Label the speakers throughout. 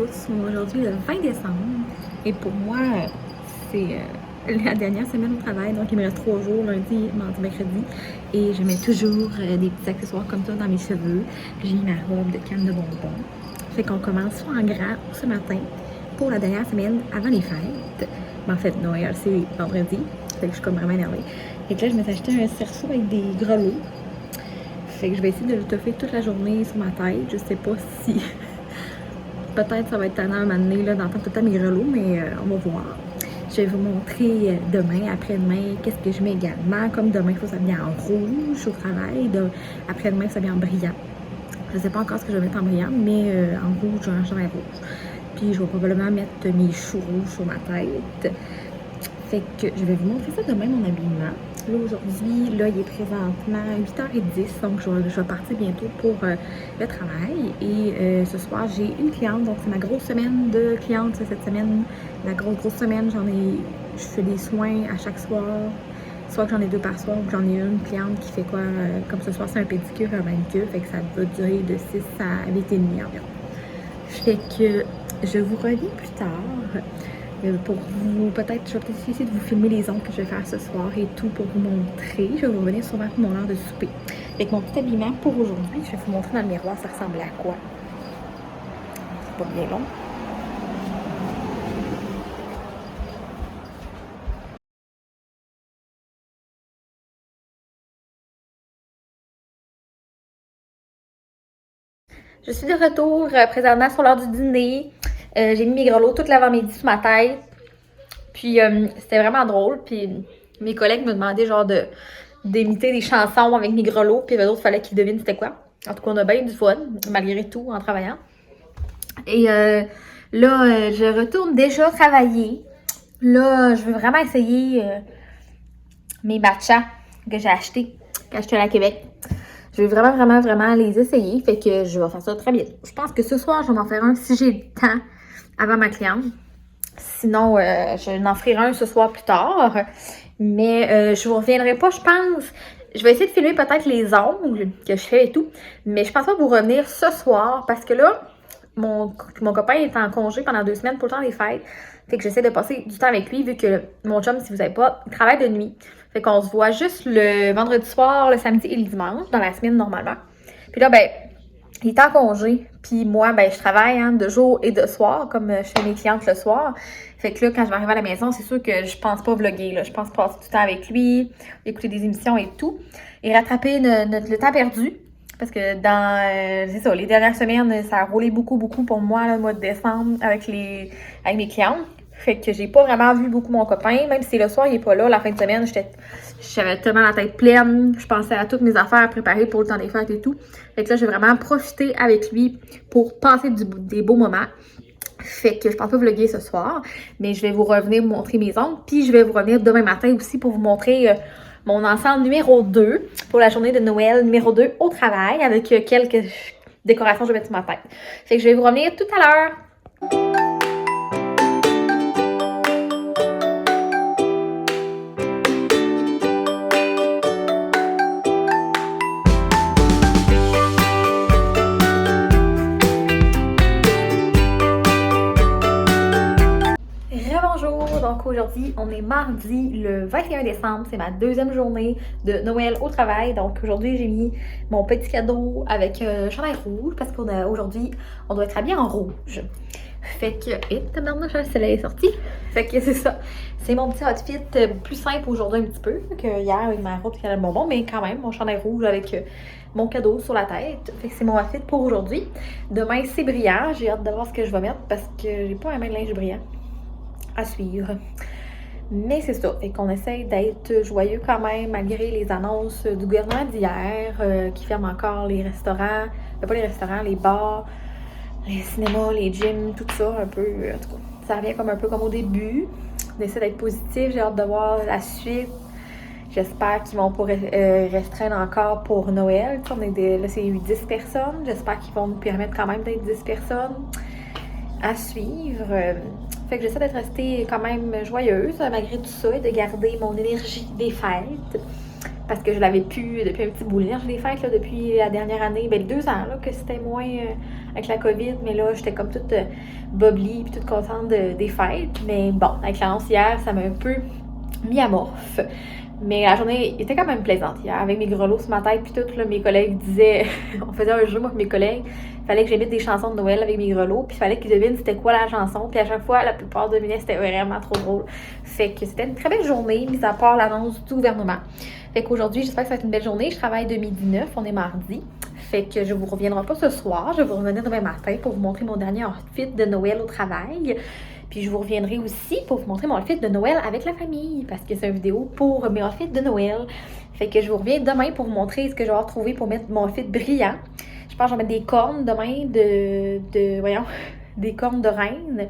Speaker 1: tous. Aujourd'hui, le 20 décembre. Et pour moi, c'est la dernière semaine au travail. Donc, il me reste 3 jours, lundi, mardi, mercredi. Et je mets toujours des petits accessoires comme ça dans mes cheveux. J'ai ma robe de canne de bonbons. Fait qu'on commence en grand ce matin pour la dernière semaine avant les fêtes. Mais en fait, Noël, c'est vendredi. Fait que je suis comme vraiment énervée. Et que là, je me suis acheté un cerceau avec des grelots. Fait que je vais essayer de le toffer toute la journée sur ma tête. Je sais pas si... Peut-être ça va être tannant à un moment donné, là, d'entendre tout le temps mes grelots, mais on va voir. Je vais vous montrer demain, après-demain, qu'est-ce que je mets également. Comme demain, il faut s'habiller en rouge au travail. Après-demain, il faut s'habiller en brillant. Je sais pas encore ce que je vais mettre en brillant, mais en rouge, un chandail rouge. Puis je vais probablement mettre mes choux rouges sur ma tête. Fait que je vais vous montrer ça demain, mon habillement. Là, aujourd'hui, là, il est présentement 8h10, donc je vais partir bientôt pour le travail. Et ce soir, j'ai une cliente, donc c'est ma grosse semaine de cliente cette semaine. La grosse semaine, je fais des soins à chaque soir. Soit que j'en ai 2 par soir, ou que j'en ai une cliente qui fait quoi, comme ce soir, c'est un pédicure, un manicure, fait que ça va durer de 6 à 8h30 environ. Fait que je vous reviens plus tard. Pour vous, peut-être, je vais peut-être essayer de vous filmer les ongles que je vais faire ce soir et tout pour vous montrer. Je vais vous revenir sûrement pour mon heure de souper. Avec mon petit habillement pour aujourd'hui, je vais vous montrer dans le miroir ça ressemble à quoi. C'est pas bien long. Je suis de retour présentement sur l'heure du dîner. J'ai mis mes grelots toute l'avant-midi sur ma tête. Puis c'était vraiment drôle. Puis mes collègues me demandaient genre d'imiter des chansons avec mes grelots. Puis d'autres, il fallait qu'ils devinent c'était quoi. En tout cas, on a bien du fun, malgré tout, en travaillant. Et là, je retourne déjà travailler. Là, je veux vraiment essayer mes matchas que j'ai achetés quand j'étais à Québec. Je vais vraiment les essayer. Fait que je vais faire ça très bien. Je pense que ce soir, je vais m'en faire un si j'ai le temps avant ma cliente. Sinon, je n'en ferai un ce soir plus tard. Mais je vous reviendrai pas, je pense. Je vais essayer de filmer peut-être les ongles que je fais et tout. Mais je pense pas vous revenir ce soir parce que là, mon copain est en congé pendant 2 semaines pour le temps des fêtes. Fait que j'essaie de passer du temps avec lui vu que mon chum, si vous savez pas, il travaille de nuit. Fait qu'on se voit juste le vendredi soir, le samedi et le dimanche, dans la semaine normalement. Puis là, ben, il est en congé. Puis moi, ben, je travaille de jour et de soir, comme je fais mes clientes le soir. Fait que là, quand je vais arriver à la maison, c'est sûr que je pense pas vlogger. Là. Je pense passer du temps avec lui, écouter des émissions et tout. Et rattraper le temps perdu. Parce que c'est ça, les dernières semaines, ça a roulé beaucoup pour moi, le mois de décembre, avec mes clientes. Fait que j'ai pas vraiment vu beaucoup mon copain, même si le soir, il est pas là. La fin de semaine, j'avais tellement la tête pleine. Je pensais à toutes mes affaires préparées pour le temps des fêtes et tout. Fait que là, j'ai vraiment profité avec lui pour passer des beaux moments. Fait que je pense pas vlogger ce soir, mais je vais vous revenir vous montrer mes ongles. Puis je vais vous revenir demain matin aussi pour vous montrer mon ensemble numéro 2 pour la journée de Noël numéro 2 au travail avec quelques décorations que je vais mettre sur ma tête. Fait que je vais vous revenir tout à l'heure. Bonjour, donc aujourd'hui on est mardi le 21 décembre, c'est ma 2e journée de Noël au travail. Donc aujourd'hui j'ai mis mon petit cadeau avec chandail rouge parce qu'aujourd'hui on doit être habillé en rouge. Fait que, tabarnouche, le soleil est sorti. Fait que c'est ça. C'est mon petit outfit plus simple aujourd'hui un petit peu que hier avec ma robe qui a le bonbon, mais quand même mon chandail rouge avec mon cadeau sur la tête. Fait que c'est mon outfit pour aujourd'hui. Demain c'est brillant, j'ai hâte de voir ce que je vais mettre parce que j'ai pas un main de linge brillant à suivre. Mais c'est ça, fait qu'on essaye d'être joyeux quand même malgré les annonces du gouvernement d'hier qui ferment encore les restaurants, pas les restaurants, les bars, les cinémas, les gyms, tout ça un peu, en tout cas, ça revient comme un peu comme au début. On essaie d'être positif, j'ai hâte de voir la suite. J'espère qu'ils vont pas restreindre encore pour Noël. Là, c'est 10 personnes. J'espère qu'ils vont nous permettre quand même d'être 10 personnes à suivre. Fait que j'essaie d'être restée quand même joyeuse malgré tout ça et de garder mon énergie des fêtes. parce que je l'avais pu depuis un petit bout. Là, j'ai des fêtes là, depuis la dernière année, ben 2 ans là, que c'était moins avec la COVID, mais là j'étais comme toute bubbly puis toute contente des fêtes. Mais bon, avec l'annonce hier, ça m'a un peu mis à morphe. Mais la journée était quand même plaisante hier, avec mes grelots sur ma tête puis tout, là, mes collègues disaient, on faisait un jeu moi avec mes collègues, il fallait que j'imite des chansons de Noël avec mes grelots, puis il fallait qu'ils devinent c'était quoi la chanson, puis à chaque fois, la plupart devinaient, c'était vraiment trop drôle. Fait que c'était une très belle journée, mis à part l'annonce du gouvernement. Fait qu'aujourd'hui, j'espère que ça va être une belle journée, je travaille de 12h09, on est mardi. Fait que je vous reviendrai pas ce soir, je vais vous revenir demain matin pour vous montrer mon dernier outfit de Noël au travail. Puis je vous reviendrai aussi pour vous montrer mon outfit de Noël avec la famille, parce que c'est une vidéo pour mes outfits de Noël. Fait que je vous reviens demain pour vous montrer ce que je vais retrouver pour mettre mon outfit brillant. Je pense que je vais mettre des cornes demain des cornes de reine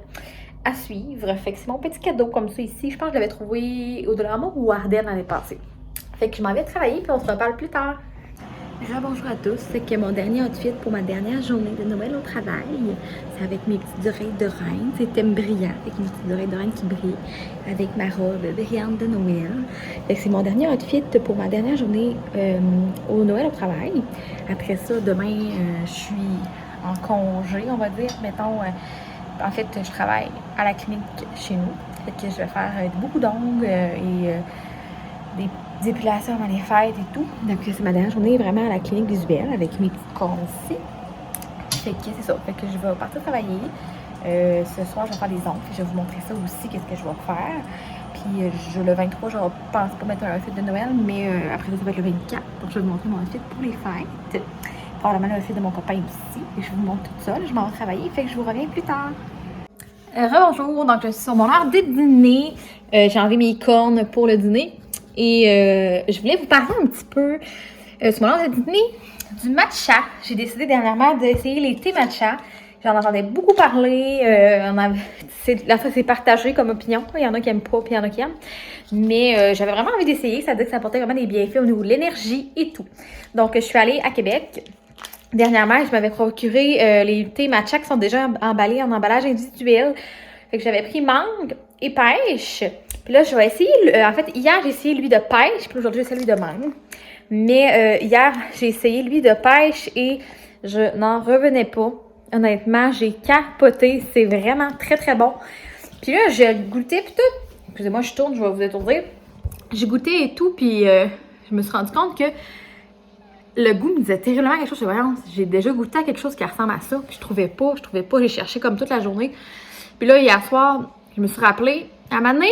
Speaker 1: à suivre. Fait que c'est mon petit cadeau comme ça ici. Je pense que je l'avais trouvé au Dollarama ou à Ardennes l'année passée. Fait que je m'en vais travailler puis on se reparle plus tard. Bonjour à tous, c'est que mon dernier outfit pour ma dernière journée de Noël au travail, c'est avec mes petites oreilles de reine, c'est thème brillant, avec mes petites oreilles de reine qui brillent, avec ma robe brillante de Noël. Fait que c'est mon dernier outfit pour ma dernière journée au Noël au travail. Après ça, demain, je suis en congé, on va dire, mettons. En fait, je travaille à la clinique chez nous, fait que je vais faire beaucoup d'ongles et des épilations avant les fêtes et tout. Donc, c'est ma dernière journée vraiment à la clinique visuelle avec mes petites cornes ici. Fait que c'est ça. Fait que je vais partir travailler. Ce soir, je vais faire des ongles. Je vais vous montrer ça aussi, qu'est-ce que je vais faire. Puis, le 23, je pense pas mettre un outfit de Noël, mais après ça va être le 24. Donc, je vais vous montrer mon outfit pour les fêtes. Probablement le outfit de mon copain aussi. Et je vous montre tout ça. Là, je m'en vais travailler. Fait que je vous reviens plus tard. Rebonjour. Donc, je suis sur mon heure de dîner. J'ai enlevé mes cornes pour le dîner. Et je voulais vous parler un petit peu, sur mon heure de dîner, du matcha. J'ai décidé dernièrement d'essayer les thés matcha. J'en entendais beaucoup parler. Là, ça s'est partagé comme opinion. Il y en a qui aiment pas, puis il y en a qui aiment. Mais j'avais vraiment envie d'essayer. Ça dit que ça apportait vraiment des bienfaits au niveau de l'énergie et tout. Donc, je suis allée à Québec. Dernièrement, je m'avais procuré les thés matcha qui sont déjà emballés en emballage individuel. Fait que j'avais pris mangue et pêche. Puis là, je vais essayer, en fait, hier, j'ai essayé lui de pêche, puis aujourd'hui, j'ai essayé lui de mangue. Mais hier, j'ai essayé lui de pêche et je n'en revenais pas. Honnêtement, j'ai capoté. C'est vraiment très, très bon. Puis là, j'ai goûté, puis tout. Excusez-moi, je tourne, je vais vous étourdir. J'ai goûté et tout, puis je me suis rendu compte que le goût me disait terriblement quelque chose. J'ai déjà goûté à quelque chose qui ressemble à ça, puis je trouvais pas. J'ai cherché comme toute la journée. Puis là, hier soir, je me suis rappelé, à un moment donné,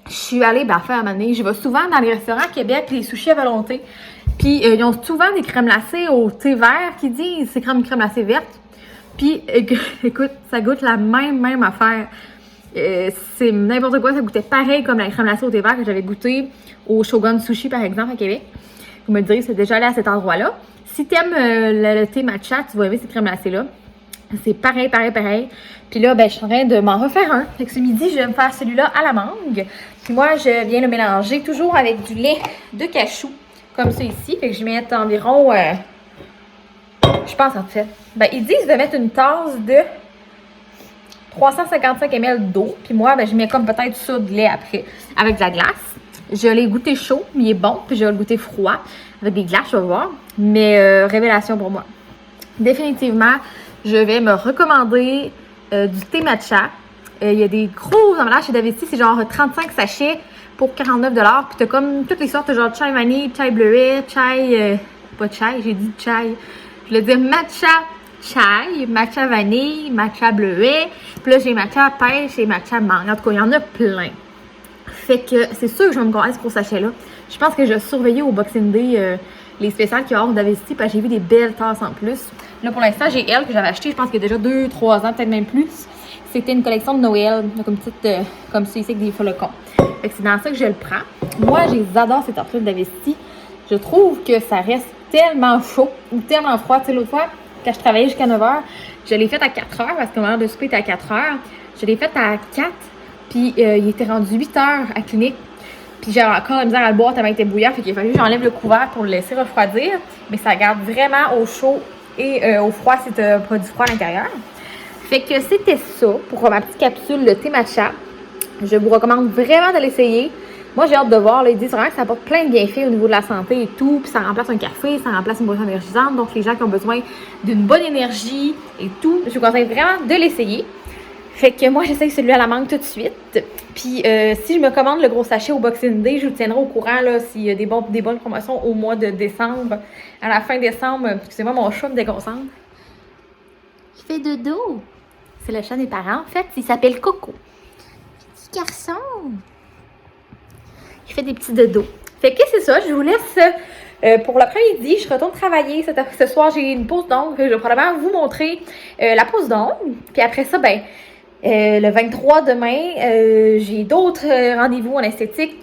Speaker 1: je suis allée, à un moment donné, je vais souvent dans les restaurants à Québec, les sushis à volonté. Puis, ils ont souvent des crèmes glacées au thé vert qui disent c'est crème glacée verte. Puis, écoute, ça goûte la même affaire. C'est n'importe quoi, ça goûtait pareil comme la crème glacée au thé vert que j'avais goûté au Shogun Sushi, par exemple, à Québec. Vous me direz, c'est déjà allé à cet endroit-là. Si t'aimes le thé matcha, tu vas aimer cette crème glacée-là. C'est pareil. Puis là, je suis en train de m'en refaire un. Fait que ce midi, je vais me faire celui-là à la mangue. Puis moi, je viens le mélanger toujours avec du lait de cachou, comme ça ici. Fait que je vais mettre environ, je pense en fait, ils disent de mettre une tasse de 355 ml d'eau. Puis moi, je mets comme peut-être ça de lait après, avec de la glace. Je l'ai goûté chaud, mais il est bon. Puis je vais le goûter froid, avec des glaces, je vais voir. Mais révélation pour moi. Définitivement, je vais me recommander du thé matcha. Il y a des gros emballages chez Davesti, c'est genre 35 sachets pour 49 $. Puis t'as comme toutes les sortes, genre chai vanille, chai bleuet, chai... pas chai, j'ai dit chai. Je voulais dire matcha chai, matcha vanille, matcha bleuet. Puis là, j'ai matcha pêche et matcha mangue. En tout cas, il y en a plein. Fait que c'est sûr que je vais me garder ce gros sachet-là. Je pense que je vais surveiller au Boxing Day les spéciales qu'il y a hors Davesti, parce que j'ai vu des belles tasses en plus. Là, pour l'instant, j'ai elle que j'avais acheté, je pense qu'il y a déjà 2-3 ans, peut-être même plus. C'était une collection de Noël, comme petite, comme ça ici, avec des flocons. Fait que c'est dans ça que je le prends. Moi, j'adore ces tartes de Davesti. Je trouve que ça reste tellement chaud ou tellement froid. Tu sais, l'autre fois, quand je travaillais jusqu'à 9h, je l'ai faite à 4h, parce que mon heure de souper était à 4h. Je l'ai faite à 4, puis il était rendu 8h à clinique. Puis j'avais encore la misère à le boire tellement il était bouillant. Fait qu'il a fallu que j'enlève le couvert pour le laisser refroidir. Mais ça garde vraiment au chaud et au froid si tu as un produit froid à l'intérieur. Fait que c'était ça pour ma petite capsule de thé matcha. Je vous recommande vraiment de l'essayer. Moi, j'ai hâte de voir. Là, ils disent vraiment que ça apporte plein de bienfaits au niveau de la santé et tout. Puis ça remplace un café, ça remplace une boisson énergisante. Donc, les gens qui ont besoin d'une bonne énergie et tout, je vous conseille vraiment de l'essayer. Fait que moi, j'essaye celui à la mangue tout de suite. Puis, si je me commande le gros sachet au Boxing Day, je vous tiendrai au courant là, s'il y a des bonnes promotions au mois de décembre. À la fin décembre, excusez-moi, mon chat me déconcentre. Il fait dodo. C'est le chat des parents, en fait. Il s'appelle Coco. Petit garçon. Il fait des petits dodos. Fait que c'est ça, je vous laisse pour l'après-midi. Je retourne travailler. Ce soir, j'ai une pause d'ongles. Je vais probablement vous montrer la pause d'ongles. Puis après ça, ben, le 23 demain, j'ai d'autres rendez-vous en esthétique.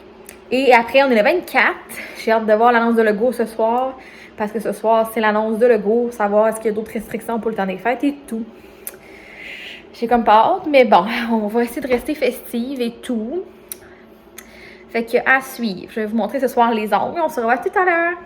Speaker 1: Et après, on est le 24. J'ai hâte de voir l'annonce de Legault ce soir. Parce que ce soir, c'est l'annonce de Legault. Savoir est-ce qu'il y a d'autres restrictions pour le temps des fêtes et tout. J'ai comme pas hâte, mais bon, on va essayer de rester festive et tout. Fait que à suivre. Je vais vous montrer ce soir les ongles. On se revoit tout à l'heure.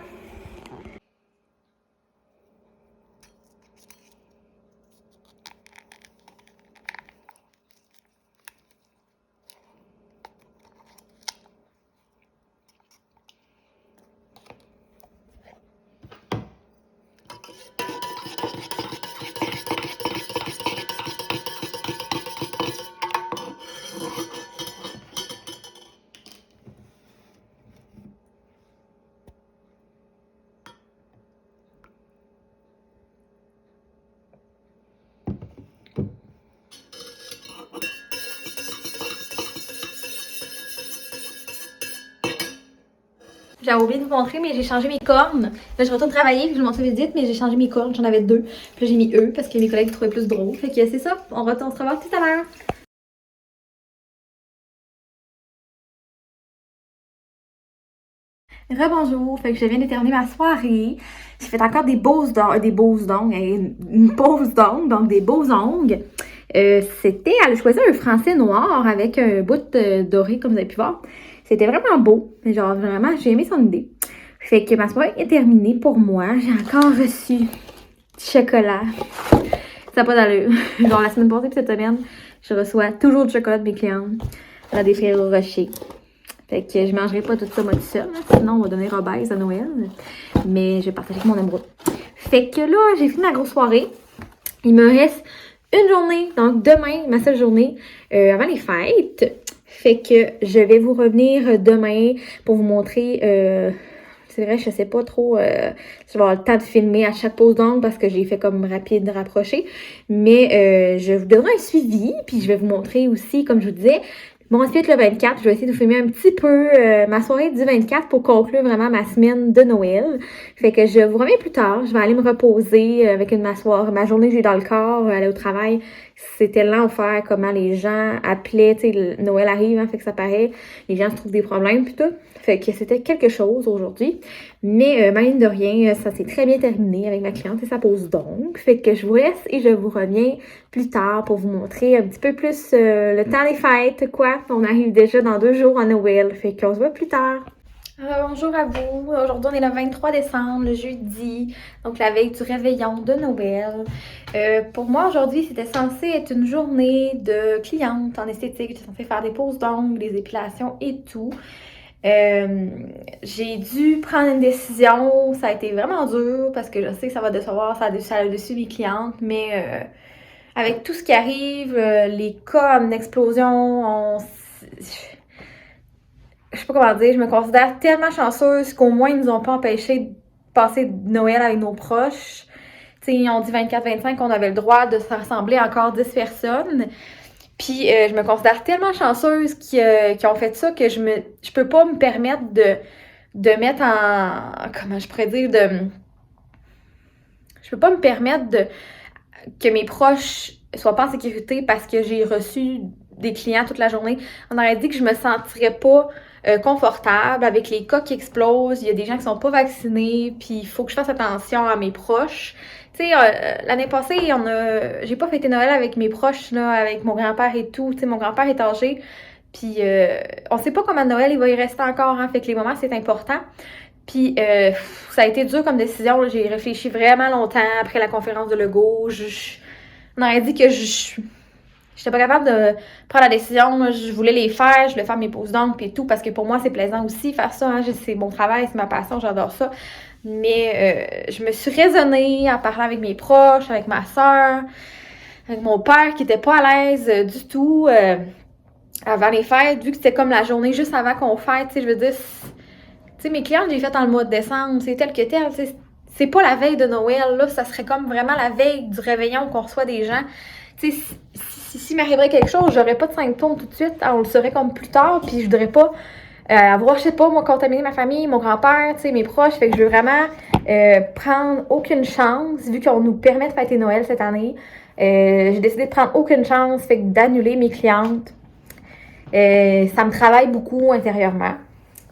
Speaker 1: J'avais oublié de vous montrer, mais j'ai changé mes cornes. Là, je retourne travailler, puis je vous montre vite, mais j'ai changé mes cornes. J'en avais 2. Puis là, j'ai mis eux parce que mes collègues trouvaient plus drôle. Fait que c'est ça. On se revoit tout à l'heure. Rebonjour. Fait que je viens de terminer ma soirée. J'ai fait encore des poses d'ongles, une pose d'ongles, donc des beaux ongles. C'était, elle a choisi un français noir avec un bout doré, comme vous avez pu voir. C'était vraiment beau. Mais genre, vraiment, j'ai aimé son idée. Fait que ma soirée est terminée pour moi. J'ai encore reçu du chocolat. Ça n'a pas d'allure. Genre, la semaine passée et cette semaine, je reçois toujours du chocolat de mes clientes dans des Ferrero Rocher. Fait que je mangerai pas tout ça moi tout seul, sinon on va devenir obèse à Noël. Mais je vais partager avec mon amoureux. Fait que là, j'ai fini ma grosse soirée. Il me reste une journée, donc demain, ma seule journée avant les fêtes. Fait que je vais vous revenir demain pour vous montrer. C'est vrai, je sais pas trop si je vais avoir le temps de filmer à chaque pause d'ongle parce que j'ai fait comme rapide rapproché. Mais je vous donnerai un suivi, puis je vais vous montrer aussi, comme je vous disais. Bon, ensuite, le 24, je vais essayer de vous filmer un petit peu ma soirée du 24 pour conclure vraiment ma semaine de Noël. Fait que je vous reviens plus tard. Je vais aller me reposer avec ma journée que j'ai dans le corps, aller au travail. C'était l'enfer, comment les gens appelaient, tu sais, Noël arrive, hein, fait que ça paraît. Les gens se trouvent des problèmes puis tout. Fait que c'était quelque chose aujourd'hui. Mais mine de rien, ça s'est très bien terminé avec ma cliente et sa pose d'ongles. Fait que je vous laisse et je vous reviens plus tard pour vous montrer un petit peu plus le temps des fêtes, quoi. On arrive déjà dans 2 jours à Noël. Fait qu'on se voit plus tard. Bonjour à vous. Aujourd'hui, on est le 23 décembre, le jeudi, donc la veille du réveillon de Noël. Pour moi, aujourd'hui, c'était censé être une journée de cliente en esthétique. J'étais censée faire des poses d'ongles, des épilations et tout. J'ai dû prendre une décision. Ça a été vraiment dur parce que je sais que ça va décevoir, ça a déçu mes clientes, mais avec tout ce qui arrive, les cas en explosion, je sais pas comment dire, je me considère tellement chanceuse qu'au moins ils nous ont pas empêché de passer Noël avec nos proches. Tu sais, ils ont dit 24-25 qu'on avait le droit de se rassembler encore 10 personnes. Puis je me considère tellement chanceuse qu'ils ont fait ça que je peux pas me permettre de mettre en... Comment je pourrais dire? Je peux pas me permettre que mes proches soient pas en sécurité parce que j'ai reçu des clients toute la journée. On aurait dit que je me sentirais pas confortable avec les cas qui explosent. Il y a des gens qui sont pas vaccinés, puis il faut que je fasse attention à mes proches. Tu sais, l'année passée, j'ai pas fêté Noël avec mes proches, là, avec mon grand-père et tout. Tu sais, mon grand-père est âgé, puis on sait pas comment Noël il va y rester encore, hein, fait que les moments, c'est important. Puis ça a été dur comme décision, là. J'ai réfléchi vraiment longtemps après la conférence de Legault. On aurait dit que je J'étais pas capable de prendre la décision. Moi, je voulais les faire, je voulais faire mes pauses d'ongles puis tout, parce que pour moi, c'est plaisant aussi faire ça. Hein. C'est mon travail, c'est ma passion, j'adore ça. Mais je me suis raisonnée en parlant avec mes proches, avec ma soeur, avec mon père qui était pas à l'aise du tout avant les fêtes, vu que c'était comme la journée juste avant qu'on fête, tu sais, je veux dire, tu sais, mes clientes, j'ai fait dans le mois de décembre, c'est tel que tel, tu sais, c'est pas la veille de Noël, là, ça serait comme vraiment la veille du réveillon qu'on reçoit des gens. Tu sais, si m'arriverait quelque chose, j'aurais pas de symptômes tout de suite, on le saurait comme plus tard, puis je voudrais pas avoir, je sais pas, moi, contaminer ma famille, mon grand-père, tu sais, mes proches, fait que je veux vraiment prendre aucune chance, vu qu'on nous permet de fêter Noël cette année. J'ai décidé de prendre aucune chance, fait que d'annuler mes clientes. Ça me travaille beaucoup intérieurement,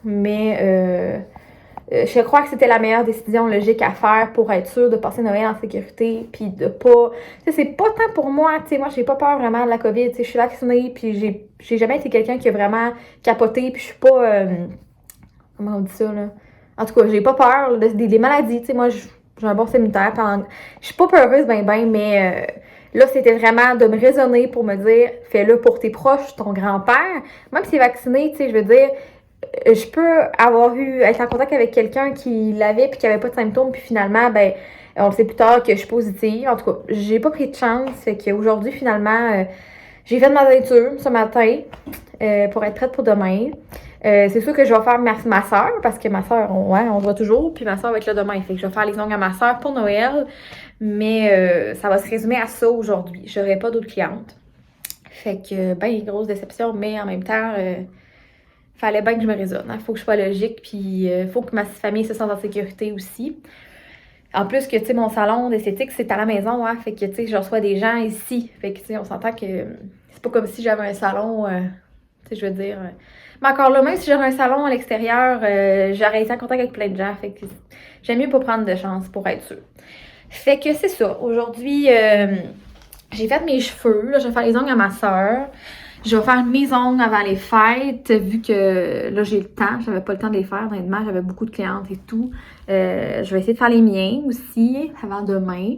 Speaker 1: mais je crois que c'était la meilleure décision logique à faire pour être sûre de passer Noël en sécurité, puis de pas... Tu sais, c'est pas tant pour moi, tu sais, moi, j'ai pas peur vraiment de la COVID, tu sais, je suis vaccinée, puis j'ai jamais été quelqu'un qui a vraiment capoté, puis je suis pas... comment on dit ça, là? En tout cas, j'ai pas peur des maladies, tu sais, moi, j'ai un bon séminaire, je suis pas peureuse mais... là, c'était vraiment de me raisonner pour me dire, fais-le pour tes proches, ton grand-père. Même s'il est vacciné, tu sais, je veux dire, je peux être en contact avec quelqu'un qui l'avait puis qui avait pas de symptômes, puis finalement, ben, on le sait plus tard que je suis positive. En tout cas, j'ai pas pris de chance, fait qu'aujourd'hui, finalement, j'ai fait ma teinture ce matin pour être prête pour demain. C'est sûr que je vais faire ma soeur, parce que ma soeur, on se voit toujours, puis ma soeur va être là demain. Fait que je vais faire les ongles à ma soeur pour Noël, mais ça va se résumer à ça aujourd'hui. J'aurai pas d'autres clientes. Fait que, ben, grosse déception, mais en même temps, fallait bien que je me raisonne. Hein. Faut que je sois logique, puis faut que ma famille se sente en sécurité aussi. En plus que, tu sais, mon salon d'esthétique, c'est à la maison, hein. Fait que, tu sais, je reçois des gens ici. Fait que, tu sais, on s'entend que c'est pas comme si j'avais un salon, tu sais, je veux dire... mais encore là, même si j'avais un salon à l'extérieur, j'aurais été en contact avec plein de gens. Fait que j'aime mieux pas prendre de chance pour être sûre. Fait que c'est ça. Aujourd'hui, j'ai fait mes cheveux. Là, je vais faire les ongles à ma soeur. Je vais faire mes ongles avant les fêtes, vu que là, j'ai le temps. J'avais pas le temps de les faire, honnêtement. J'avais beaucoup de clientes et tout. Je vais essayer de faire les miens aussi avant demain.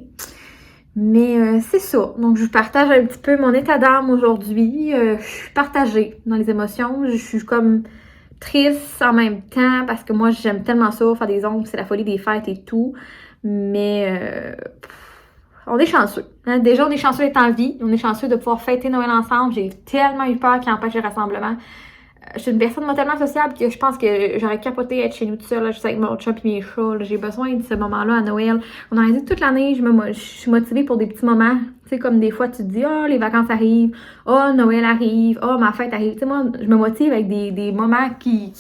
Speaker 1: Mais c'est ça. Donc, je vous partage un petit peu mon état d'âme aujourd'hui. Je suis partagée dans les émotions. Je suis comme triste en même temps parce que moi, j'aime tellement ça, faire des ongles. C'est la folie des fêtes et tout. Mais on est chanceux. Hein? Déjà, on est chanceux d'être en vie. On est chanceux de pouvoir fêter Noël ensemble. J'ai tellement eu peur qu'il empêche les rassemblements. Je suis une personne tellement sociable que je pense que j'aurais capoté être chez nous tout seul, juste avec mon chat et mes chats. J'ai besoin de ce moment-là à Noël. On en a dit toute l'année, je suis motivée pour des petits moments. Tu sais, comme des fois, tu te dis, oh, les vacances arrivent, oh, Noël arrive, oh, ma fête arrive. Tu sais, moi, je me motive avec des moments qui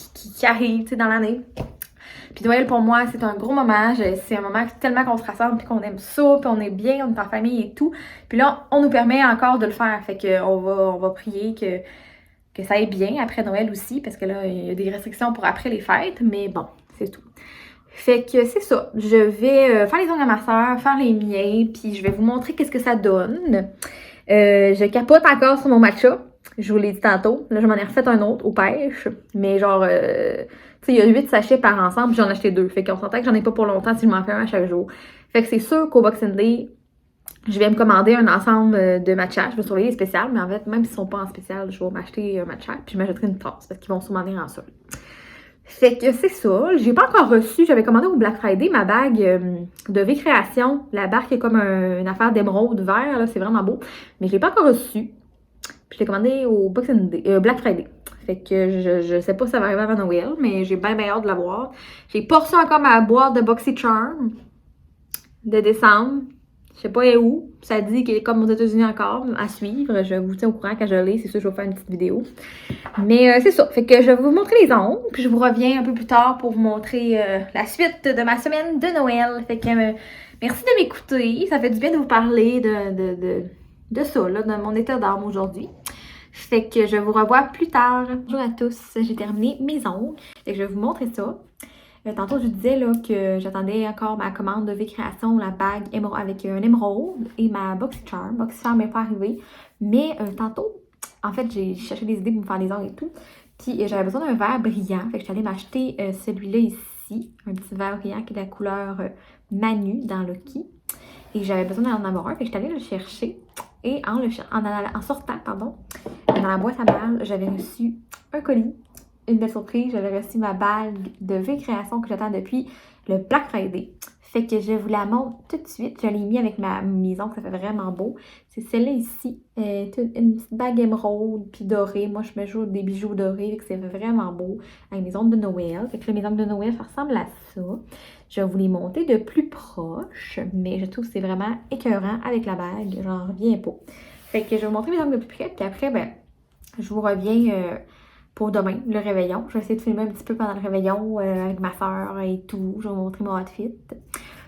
Speaker 1: arrivent, tu sais, dans l'année. Puis Noël, pour moi, c'est un gros moment. C'est un moment tellement qu'on se rassemble, puis qu'on aime ça, puis on est bien, on est en famille et tout. Puis là, on nous permet encore de le faire. Fait qu'on va prier que ça aille bien après Noël aussi, parce que là, il y a des restrictions pour après les fêtes, mais bon, c'est tout. Fait que c'est ça. Je vais faire les ongles à ma soeur, faire les miens, puis je vais vous montrer qu'est-ce que ça donne. Je capote encore sur mon matcha. Je vous l'ai dit tantôt. Là, je m'en ai refait un autre au pêche, mais genre... tu sais, il y a 8 sachets par ensemble, puis j'en ai acheté 2. Fait qu'on s'entend que j'en ai pas pour longtemps si je m'en fais un à chaque jour. Fait que c'est sûr qu'au Boxing Day, je vais me commander un ensemble de matcha. Je vais surveiller les spéciales, mais en fait, même s'ils sont pas en spécial, je vais m'acheter un matcha, puis je m'achèterai une tasse, parce qu'ils vont sûrement venir en sol. Fait que c'est ça. J'ai pas encore reçu, j'avais commandé au Black Friday ma bague de V-Création. La barque est comme une affaire d'émeraude vert, là, c'est vraiment beau. Mais je l'ai pas encore reçu. Puis je l'ai commandé au Black Friday. Fait que je sais pas si ça va arriver avant Noël, mais j'ai bien hâte de l'avoir. J'ai pas reçu encore ma boîte de BoxyCharm de décembre. Je sais pas où. Ça dit qu'il est comme aux États-Unis encore, à suivre. Je vous tiens au courant quand je l'ai. C'est sûr, je vais faire une petite vidéo. Mais c'est ça. Fait que je vais vous montrer les ongles. Puis je vous reviens un peu plus tard pour vous montrer la suite de ma semaine de Noël. Fait que merci de m'écouter. Ça fait du bien de vous parler de ça, là, de mon état d'âme aujourd'hui. Fait que je vous revois plus tard. Bonjour à tous. J'ai terminé mes ongles. Fait que je vais vous montrer ça. Tantôt, je vous disais là, que j'attendais encore ma commande de V-Création, la bague avec un émeraude et ma BoxyCharm. BoxyCharm n'est pas arrivé. Mais tantôt, en fait, j'ai cherché des idées pour me faire les ongles et tout. Puis j'avais besoin d'un verre brillant. Fait que je suis allée m'acheter celui-là ici. Un petit verre brillant qui est de la couleur Manu dans Lucky. Et j'avais besoin d'en avoir un. Fait que je suis allée le chercher. Et en sortant, pardon, dans la boîte à mal, j'avais reçu un colis, une belle surprise. J'avais reçu ma bague de V-Création que j'attends depuis le Black Friday. Fait que je vous la montre tout de suite. Je l'ai mis avec ma maison, ça fait vraiment beau. C'est celle-là ici, une petite bague émeraude puis dorée. Moi, je me joue des bijoux dorés, fait que c'est vraiment beau. Avec mes ongles de Noël. Fait que là, mes ongles de Noël, ça ressemble à ça. Je vais vous les monter de plus proche, mais je trouve que c'est vraiment écœurant avec la bague. J'en reviens pas. Fait que je vais vous montrer mes ongles de plus près, puis après, ben, je vous reviens pour demain, le réveillon. Je vais essayer de filmer un petit peu pendant le réveillon avec ma soeur et tout. Je vais vous montrer mon outfit.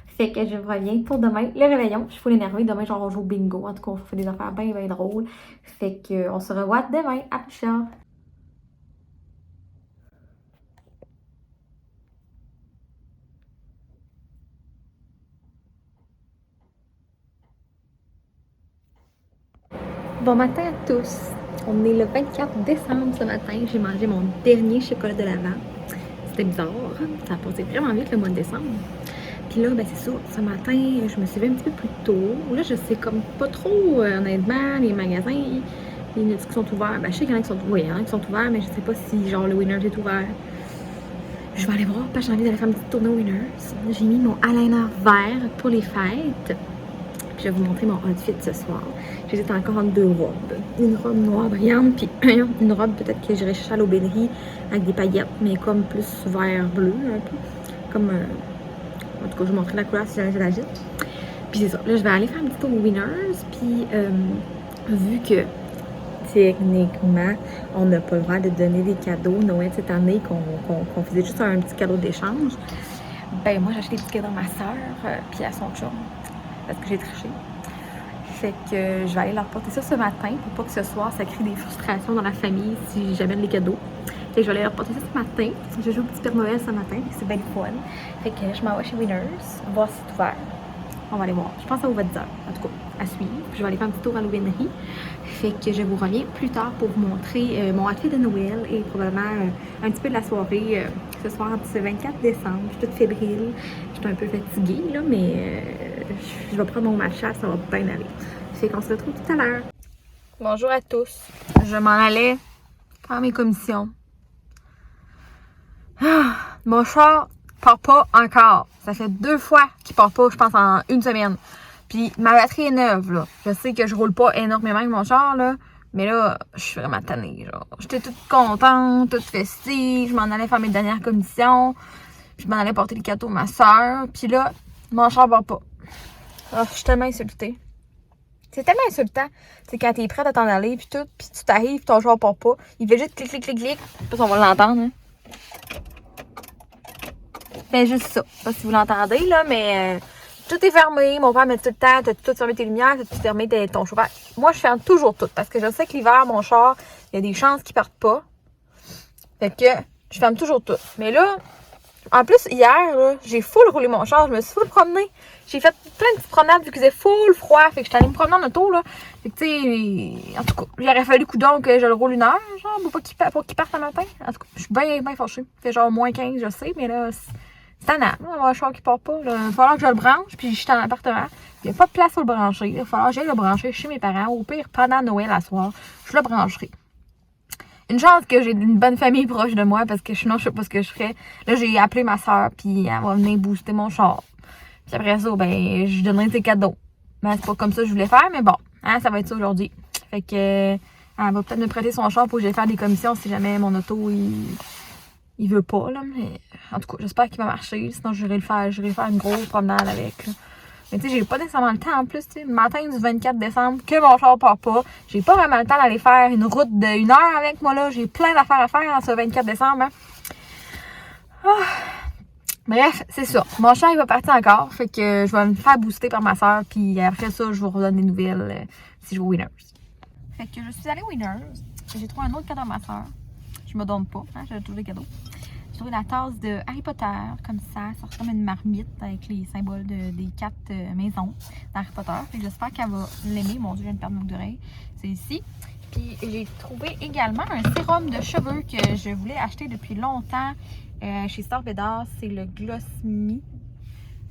Speaker 1: Fait que je reviens pour demain, le réveillon. Je suis full énervée. Demain, genre, on joue au bingo. En tout cas, on fait des affaires bien, bien drôles. Fait que on se revoit demain. À plus tard. Bon matin à tous. On est le 24 décembre ce matin. J'ai mangé mon dernier chocolat de l'Avent. C'était bizarre. Ça a passé vraiment vite le mois de décembre. Puis là, ben c'est ça, ce matin, je me suis levée un petit peu plus tôt. Là, je sais comme pas trop, honnêtement, les magasins, il y en a qui sont ouverts. Ben, je sais qu'il y en a qui sont, oui, il y en a qui sont ouverts, mais je sais pas si, genre, le Winners est ouvert. Je vais aller voir, parce que j'ai envie d'aller faire une petite tournée au Winners. J'ai mis mon eyeliner vert pour les fêtes. Puis je vais vous montrer mon outfit ce soir. J'hésite encore entre deux robes. Une robe noire brillante, puis une robe peut-être que j'irai chercher à l'aubainerie avec des paillettes, mais comme plus vert-bleu, un peu. Comme... en tout cas, je vous montrerai la couleur si jamais je l'agite. Puis c'est ça. Là, je vais aller faire un petit tour au Winners. Puis, vu que techniquement, on n'a pas le droit de donner des cadeaux Noël cette année, qu'on faisait juste un petit cadeau d'échange, ben moi, j'ai acheté des petits cadeaux à ma soeur, puis à son chum, parce que j'ai triché. Fait que je vais aller leur porter ça ce matin pour pas que ce soir, ça crée des frustrations dans la famille si j'amène les cadeaux. Fait que je vais aller leur porter ça ce matin. Je joue au petit Père Noël ce matin, c'est bien fun. Fait que je m'en vais chez Winners, voir si c'est ouvert. On va aller voir. Je pense que ça ouvre à 10h, en tout cas, à suivre. Puis je vais aller faire un petit tour à l'aubainerie. Fait que je vous reviens plus tard pour vous montrer mon outfit de Noël et probablement un petit peu de la soirée ce soir, ce 24 décembre. Je suis toute fébrile. Je suis un peu fatiguée, là, mais je vais prendre mon matcha, ça va bien aller. Fait qu'on se retrouve tout à l'heure. Bonjour à tous. Je m'en allais faire mes commissions. Ah, mon char part pas encore. Ça fait 2 fois qu'il part pas, je pense, en une semaine. Puis ma batterie est neuve, là. Je sais que je roule pas énormément avec mon char, là. Mais là, je suis vraiment tannée, genre. J'étais toute contente, toute festive. Je m'en allais faire mes dernières commissions. Puis je m'en allais porter les cadeaux à ma soeur. Puis là, mon char part pas. Oh, je suis tellement insultée. C'est tellement insultant. C'est quand t'es prête à t'en aller, puis tout. Puis tu t'arrives, puis ton char part pas. Il fait juste clic, clic, clic, clic. Puis on va l'entendre, hein. Ben juste ça. Je sais pas si vous l'entendez, là, mais tout est fermé. Mon père me dit tout le temps, t'as tout fermé tes lumières, t'as tout fermé ton chauffage. Moi, je ferme toujours tout parce que je sais que l'hiver, mon char, il y a des chances qu'il parte pas. Fait que je ferme toujours tout. Mais là, en plus, hier, là, j'ai full roulé mon char. Je me suis full promenée. J'ai fait plein de petites promenades vu qu'il faisait full froid. Fait que j'étais allée me promener en auto, là. Fait que, tu sais, en tout cas, il aurait fallu coudonc que je le roule 1 heure, genre, pour qu'il parte le matin. En tout cas, je suis bien, bien fâchée. Il fait genre moins 15, je sais, mais là, c'est tannant. On va avoir un char qui part pas. Là. Il va falloir que je le branche, puis je suis dans l'appartement. Il n'y a pas de place pour le brancher. Il va falloir que j'aille le brancher chez mes parents. Au pire, pendant Noël à soir, je le brancherai. Une chance que j'ai une bonne famille proche de moi, parce que sinon, je sais pas ce que je ferais. Là, j'ai appelé ma soeur, puis elle va venir booster mon char. Puis après ça, ben, je donnerai ses cadeaux. Ben, c'est pas comme ça que je voulais faire, mais bon, hein, ça va être ça aujourd'hui. Fait que, elle va peut-être me prêter son char pour que j'aille faire des commissions si jamais mon auto, il veut pas, là. Mais, en tout cas, j'espère qu'il va marcher. Sinon, j'irai faire une grosse promenade avec, là. Mais tu sais, j'ai pas nécessairement le temps en plus, tu sais. Le matin du 24 décembre, que mon char part pas. J'ai pas vraiment le temps d'aller faire une route de 1 heure avec moi, là. J'ai plein d'affaires à faire en ce 24 décembre, hein. Ah. Bref, c'est ça. Mon char, il va partir encore. Fait que je vais me faire booster par ma soeur. Puis après ça, je vous redonne des nouvelles si je vais au Winners. Fait que je suis allée au Winners. J'ai trouvé un autre cadeau à ma soeur. Je me donne pas, hein, j'ai toujours des cadeaux. J'ai trouvé la tasse de Harry Potter, comme ça. Ça ressemble à une marmite avec les symboles des 4 maisons d'Harry Potter. Fait que j'espère qu'elle va l'aimer. Mon Dieu, je viens de perdre mon oreille. C'est ici. Puis j'ai trouvé également un sérum de cheveux que je voulais acheter depuis longtemps chez Star Bédard. C'est le Gloss Me.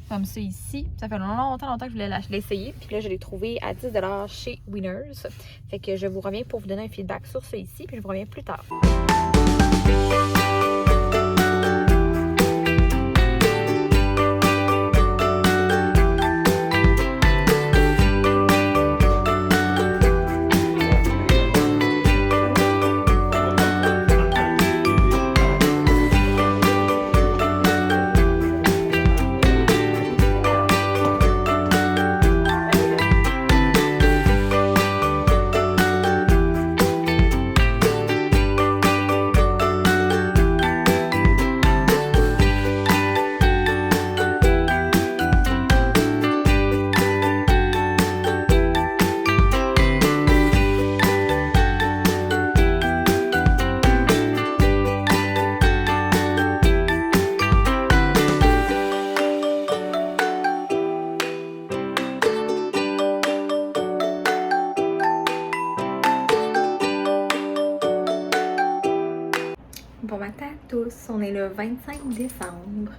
Speaker 1: comme ça ici. Ça fait longtemps que je voulais l'essayer. Puis là, je l'ai trouvé à 10 $ chez Winners. Fait que je vous reviens pour vous donner un feedback sur ce ici. Puis je vous reviens plus tard. Bon matin à tous, on est le 25 décembre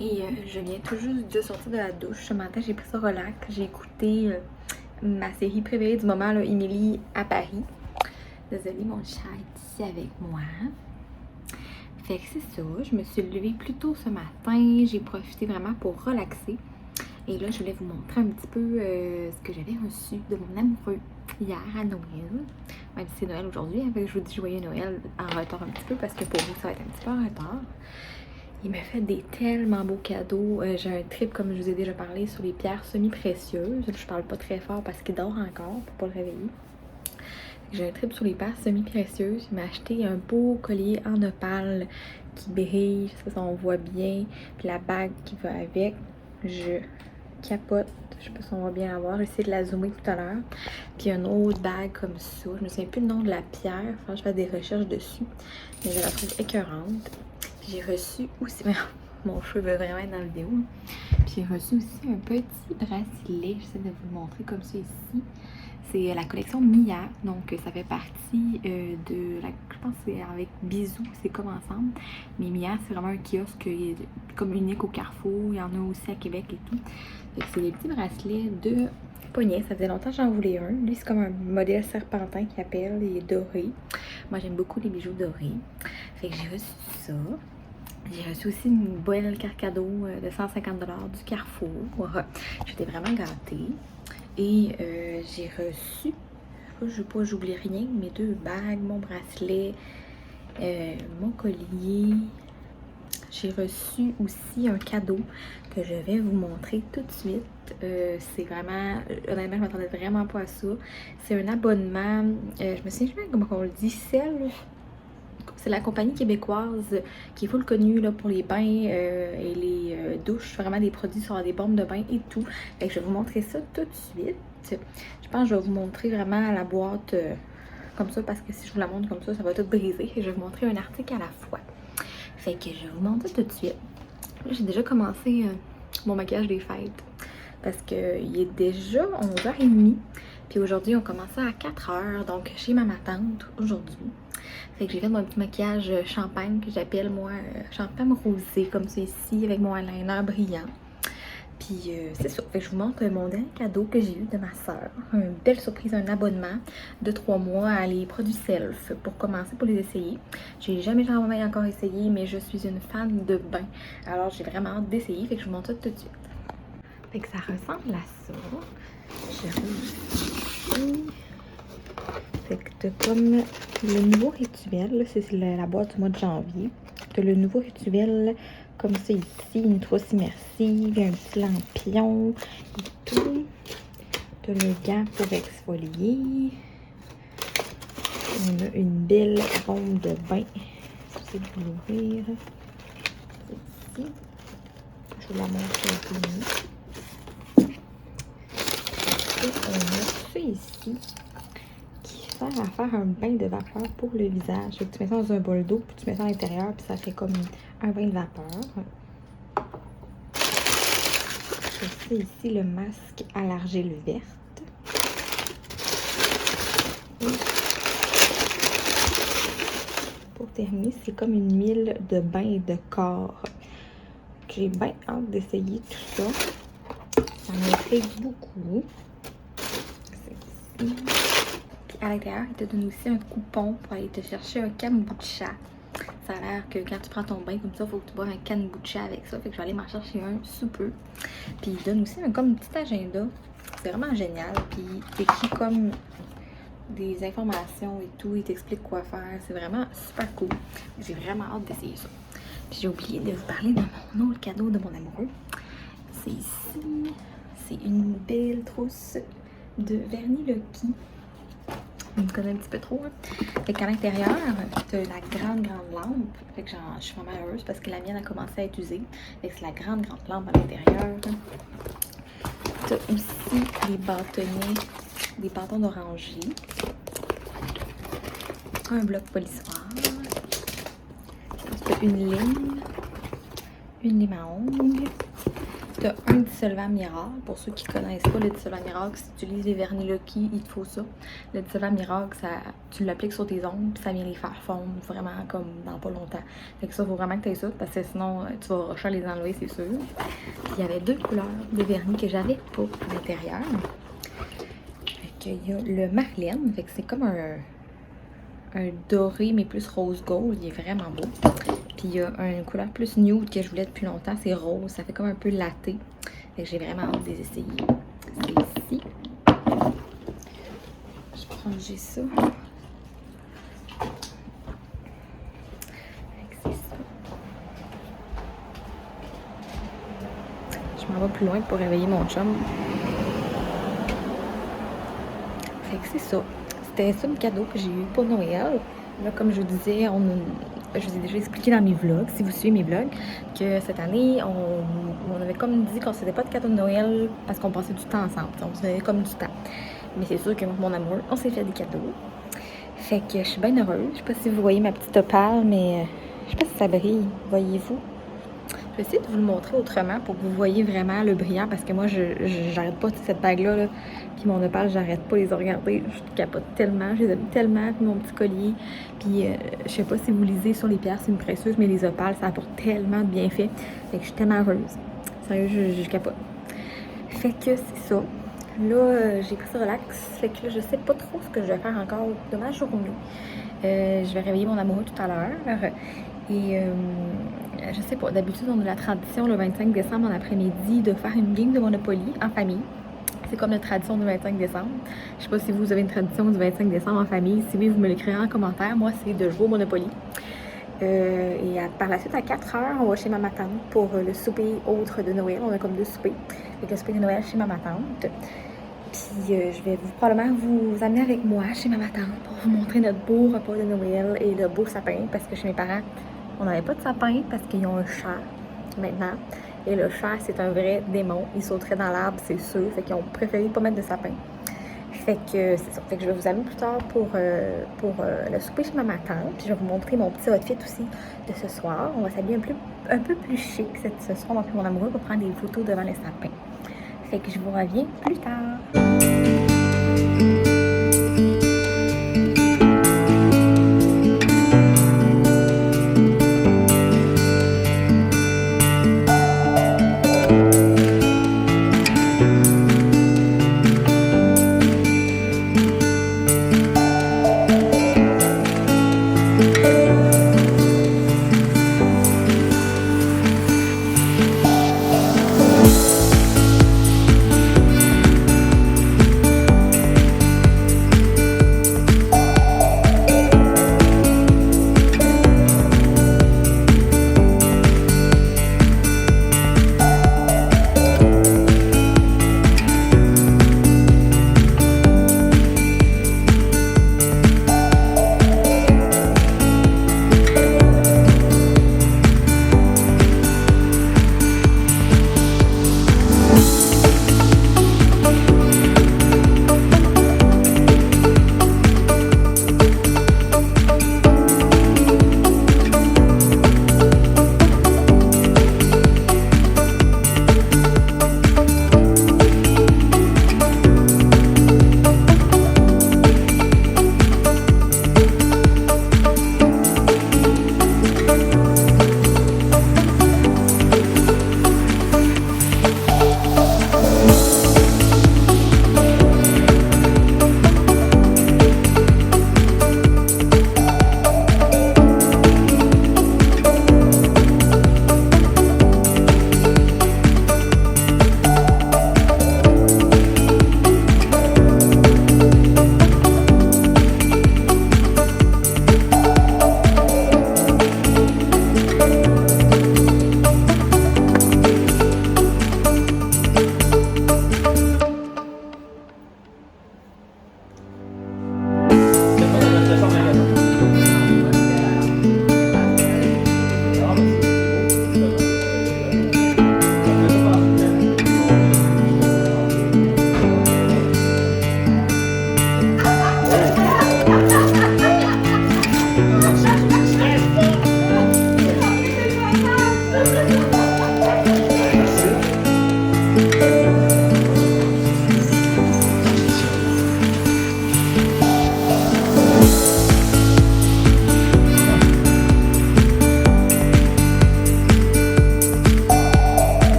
Speaker 1: et je viens tout juste de sortir de la douche. Ce matin, j'ai pris ça relax, j'ai écouté ma série préférée du moment, là, Emily à Paris. Désolée, mon chat est ici avec moi. Fait que c'est ça, je me suis levée plus tôt ce matin, j'ai profité vraiment pour relaxer. Et là, je voulais vous montrer un petit peu ce que j'avais reçu de mon amoureux hier à Noël. Même si c'est Noël aujourd'hui, je vous dis joyeux Noël en retard un petit peu parce que pour vous, ça va être un petit peu en retard. Il m'a fait des tellement beaux cadeaux. J'ai un trip, comme je vous ai déjà parlé, sur les pierres semi-précieuses. Je parle pas très fort parce qu'il dort encore pour pas le réveiller. J'ai un trip sur les pierres semi-précieuses. Il m'a acheté un beau collier en opale qui brille, je sais pas si on voit bien. Puis la bague qui va avec. Je capote, je sais pas si on va bien la voir, j'ai essayé de la zoomer tout à l'heure. Puis une autre bague comme ça, je me souviens plus le nom de la pierre, il faut que je fasse des recherches dessus, mais je la trouve écœurante. J'ai reçu aussi, mon cheveu veut vraiment être dans la vidéo, puis j'ai reçu aussi un petit bracelet, j'essaie de vous le montrer comme ça ici. C'est la collection Mia, donc ça fait partie de la, je pense que c'est avec Bisous, c'est comme ensemble. Mais Mia, c'est vraiment un kiosque comme unique au Carrefour, il y en a aussi à Québec et tout. C'est des petits bracelets de poignet, ça faisait longtemps que j'en voulais un. Lui, c'est comme un modèle serpentin qui appelle, il est doré. Moi, j'aime beaucoup les bijoux dorés. Fait que j'ai reçu ça. J'ai reçu aussi une belle carte cadeau de 150 $ du Carrefour. J'étais vraiment gâtée. Et j'ai reçu, je sais pas, j'oublie rien, mes 2 bagues, mon bracelet, mon collier. J'ai reçu aussi un cadeau que je vais vous montrer tout de suite. C'est vraiment, honnêtement, je m'attendais vraiment pas à ça. C'est un abonnement, je me souviens jamais comment on le dit, c'est la compagnie québécoise qui est full connue là, pour les bains et les douches, vraiment des produits sur des bombes de bain et tout. Fait que je vais vous montrer ça tout de suite. Je pense que je vais vous montrer vraiment la boîte comme ça parce que si je vous la montre comme ça va tout briser. Et je vais vous montrer un article à la fois. Fait que je vais vous montrer tout de suite. J'ai déjà commencé mon maquillage des fêtes parce qu'il est déjà 11h30. Puis aujourd'hui, on commençait à 4h, donc chez ma tante aujourd'hui. Fait que j'ai fait mon petit maquillage champagne que j'appelle moi champagne rosé comme ça ici avec mon eyeliner brillant. Puis c'est ça. Fait que je vous montre mon dernier cadeau que j'ai eu de ma soeur. Une belle surprise, un abonnement de 3 mois à les produits Self pour commencer, pour les essayer. J'ai jamais encore essayé, mais je suis une fan de bain. Alors j'ai vraiment hâte d'essayer. Fait que je vous montre ça tout de suite. Fait que ça ressemble à ça. J'ai réussi. Fait que t'as comme le nouveau rituel, c'est la boîte du mois de janvier. T'as le nouveau rituel comme ça ici, une trousse immersive, un petit lampion et tout. T'as le gant pour exfolier. On a une belle bombe de bain. J'essaie de l'ouvrir. C'est ici. Je vous la montre un peu mieux. Et on a ça ici qui sert à faire un bain de vapeur pour le visage. Tu mets ça dans un bol d'eau, puis tu mets ça à l'intérieur, puis ça fait comme un bain de vapeur. C'est ici le masque à l'argile verte. Et pour terminer, c'est comme une huile de bain et de corps j'ai bien hâte d'essayer tout ça. Ça m'intrigue beaucoup. C'est ici. Puis à l'intérieur, il te donne aussi un coupon pour aller te chercher un kombucha. Ça a l'air que quand tu prends ton bain comme ça, il faut que tu boives un kombucha avec ça. Fait que je vais aller m'en chercher un sous peu. Puis il donne aussi comme un petit agenda. C'est vraiment génial. Puis il écrit comme des informations et tout. Il t'explique quoi faire. C'est vraiment super cool. J'ai vraiment hâte d'essayer ça. Puis j'ai oublié de vous parler de mon autre cadeau de mon amoureux. C'est ici. C'est une belle trousse de vernis Lucky. Je me connais un petit peu trop. Hein. Fait qu'à l'intérieur, tu as la grande lampe. Fait que je suis vraiment heureuse parce que la mienne a commencé à être usée. Fait que c'est la grande lampe à l'intérieur. Tu as aussi des bâtonnets, des bâtons d'oranger. Un bloc polissoir. Tu as une lime à ongles. Tu as un dissolvant miracle. Pour ceux qui ne connaissent pas le dissolvant miracle, si tu utilises les vernis Lucky, il te faut ça. Le dissolvant miracle, tu l'appliques sur tes ongles, puis ça vient les faire fondre vraiment comme dans pas longtemps. Fait que ça, il faut vraiment que tu aies ça, parce que sinon, tu vas rusher les enlever, c'est sûr. Puis, il y avait 2 couleurs de vernis que j'avais pas à l'intérieur. Il y a le Marlène, fait que c'est comme un doré, mais plus rose gold. Il est vraiment beau. Puis il y a une couleur plus nude que je voulais depuis longtemps. C'est rose. Ça fait comme un peu latte. Fait que j'ai vraiment hâte de les essayer. C'est ici. Je vais ranger ça. C'est ça. Je m'en vais plus loin pour réveiller mon chum. Fait que c'est ça. C'était ça le cadeau que j'ai eu pour Noël. Là, comme je vous disais, je vous ai déjà expliqué dans mes vlogs, si vous suivez mes vlogs, que cette année, on avait comme dit qu'on ne faisait pas de cadeau de Noël parce qu'on passait du temps ensemble. On se faisait comme du temps. Mais c'est sûr que mon amour, on s'est fait des cadeaux. Fait que je suis bien heureuse. Je sais pas si vous voyez ma petite opale, mais je sais pas si ça brille. Voyez-vous? Je vais essayer de vous le montrer autrement pour que vous voyez vraiment le brillant parce que moi, j'arrête pas cette bague-là. Là, puis mon opale, j'arrête pas de les regarder. Je capote tellement, je les aime tellement. Puis mon petit collier. Puis je sais pas si vous lisez sur les pierres une précieuse, mais les opales, ça apporte tellement de bienfaits. Fait que je suis tellement heureuse. Sérieux, je capote. Fait que c'est ça. Là, j'ai pris ça relax. Fait que là, je sais pas trop ce que je vais faire encore de ma journée. Je vais réveiller mon amoureux tout à l'heure. Et je sais pas, d'habitude, on a la tradition le 25 décembre en après-midi de faire une game de Monopoly en famille. C'est comme la tradition du 25 décembre. Je sais pas si vous avez une tradition du 25 décembre en famille. Si oui, vous me l'écrirez en commentaire. Moi, c'est de jouer au Monopoly. Par la suite, à 4 heures, on va chez ma tante pour le souper autre de Noël. On a comme 2 soupers. Avec le souper de Noël chez ma tante. Puis je vais probablement vous amener avec moi chez ma tante pour vous montrer notre beau repas de Noël et le beau sapin. Parce que chez mes parents, on n'avait pas de sapin parce qu'ils ont un chat maintenant. Et le chat, c'est un vrai démon. Il sauterait dans l'arbre, c'est sûr. Fait qu'ils ont préféré pas mettre de sapin. Fait que c'est ça. Fait que je vais vous amener plus tard pour le souper chez ma tante. Puis je vais vous montrer mon petit outfit aussi de ce soir. On va s'habiller un peu plus chic ce soir. Moi et mon amoureux pour prendre des photos devant le sapin. Fait que je vous reviens plus tard.